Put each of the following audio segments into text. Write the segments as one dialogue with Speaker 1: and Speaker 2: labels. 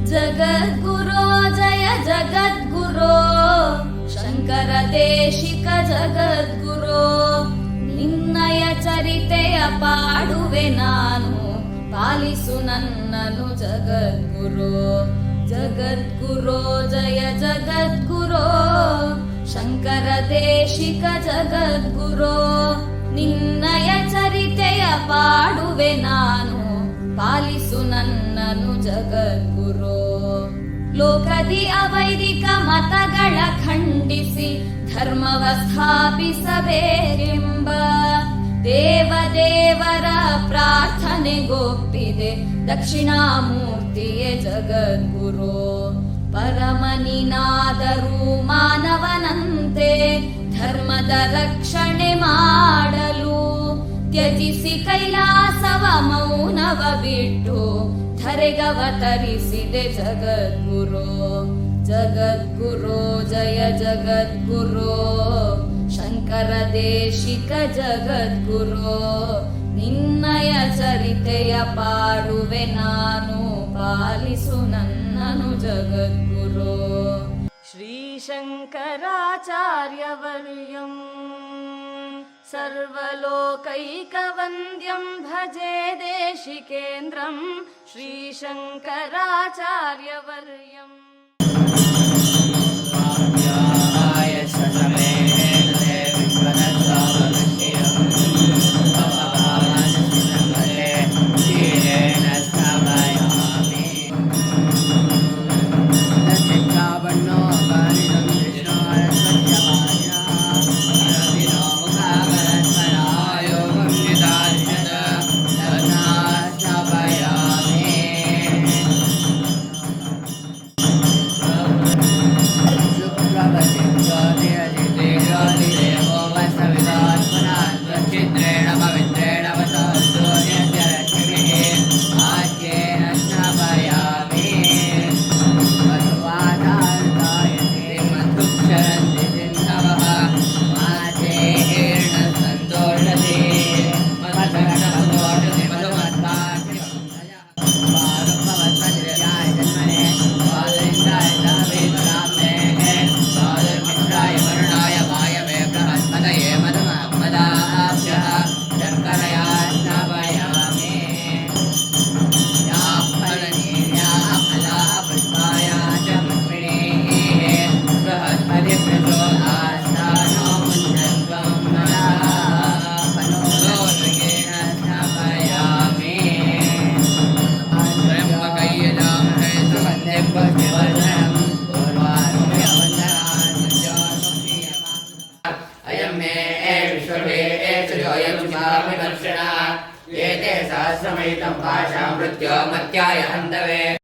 Speaker 1: ಜಗದ್ಗುರೋ ಜಯ ಜಗದ್ಗುರೋ ಶಂಕರ ದೇಶಿಕ ಜಗದ್ಗುರೋ ನಿನ್ನಯ ಚರಿತೆಯ ಪಾಡುವೆ ನಾನು ಪಾಲಿಸು ನನ್ನನು ಜಗದ್ಗುರೋ ಜಗದ್ಗುರೋ ಜಯ ಜಗದ್ಗುರೋ ಶಂಕರ ದೇಶಿಕ ಜಗದ್ಗುರೋ ನಿನ್ನಯ ಚರಿತೆಯ ಪಾಡುವೆ ನಾನು ಪಾಲಿಸು ನನ್ನನು ಜಗದ್ಗುರೋ ಲೋಕದಿ ಅವೈದಿಕ ಮತಗಳ ಖಂಡಿಸಿ ಧರ್ಮವ ಸ್ಥಾಪಿಸಬೇಕೆಂಬ ದೇವದೇವರ ಪ್ರಾರ್ಥನೆಗೊಪ್ಪಿದೆ ದಕ್ಷಿಣಾಮೂರ್ತಿಯೇ ಜಗದ್ಗುರೋ ಪರಮನಿನಾದರೂ ಮಾನವನಂತೆ ಧರ್ಮದ ರಕ್ಷಣೆ ಮಾಡಲು ತ್ಯಜಿಸಿ ಕೈಲಾಸವ ಮೌನವ ಬಿಟ್ಟು ಧರೆಗವತರಿಸಿದೆ ಜಗದ್ಗುರೋ ಜಗದ್ಗುರೋ ಜಯ ಜಗದ್ಗುರೋ ಶಂಕರ ದೇಶಿಕ ಜಗದ್ಗುರೋ ನಿನ್ನಯ ಚರಿತೆಯ ಪಾಡುವೆ ನಾನು ಪಾಲಿಸು ನನ್ನನು ಜಗದ್ಗುರೋ ಶ್ರೀಶಂಕರಾಚಾರ್ಯವರ್ಯಂ ಸರ್ವಲೋಕೈಕವಂದ್ಯಂ ಭಜೆ ದೇಶಿಕೇಂದ್ರಂ ಶ್ರೀಶಂಕರಾಚಾರ್ಯವರ್ಯಂ
Speaker 2: एते सहस्रमयितं पाशां मृत्यो मत्याय हन्तवे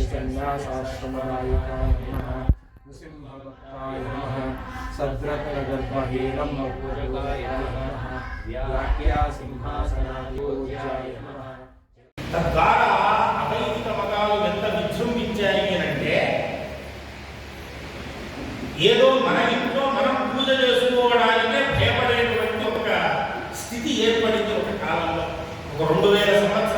Speaker 3: सन्यासाश्रमदायकाय नमः नृसिंहभक्ताय नमः सद्रत्नगर्भहीरम्बपूरकाय नमः व्याख्यासिंहासनाधियोज्याय नमः
Speaker 4: తద్వారా అపైతిక మతాలు ఎంత విజృంభించాయి అంటే ఏదో మన ఇంట్లో మనం పూజ చేసుకోవడానికే భయపడేటువంటి ఒక స్థితి ఏర్పడింది ఒక కాలంలో. ఒక 2000 సంవత్సరాల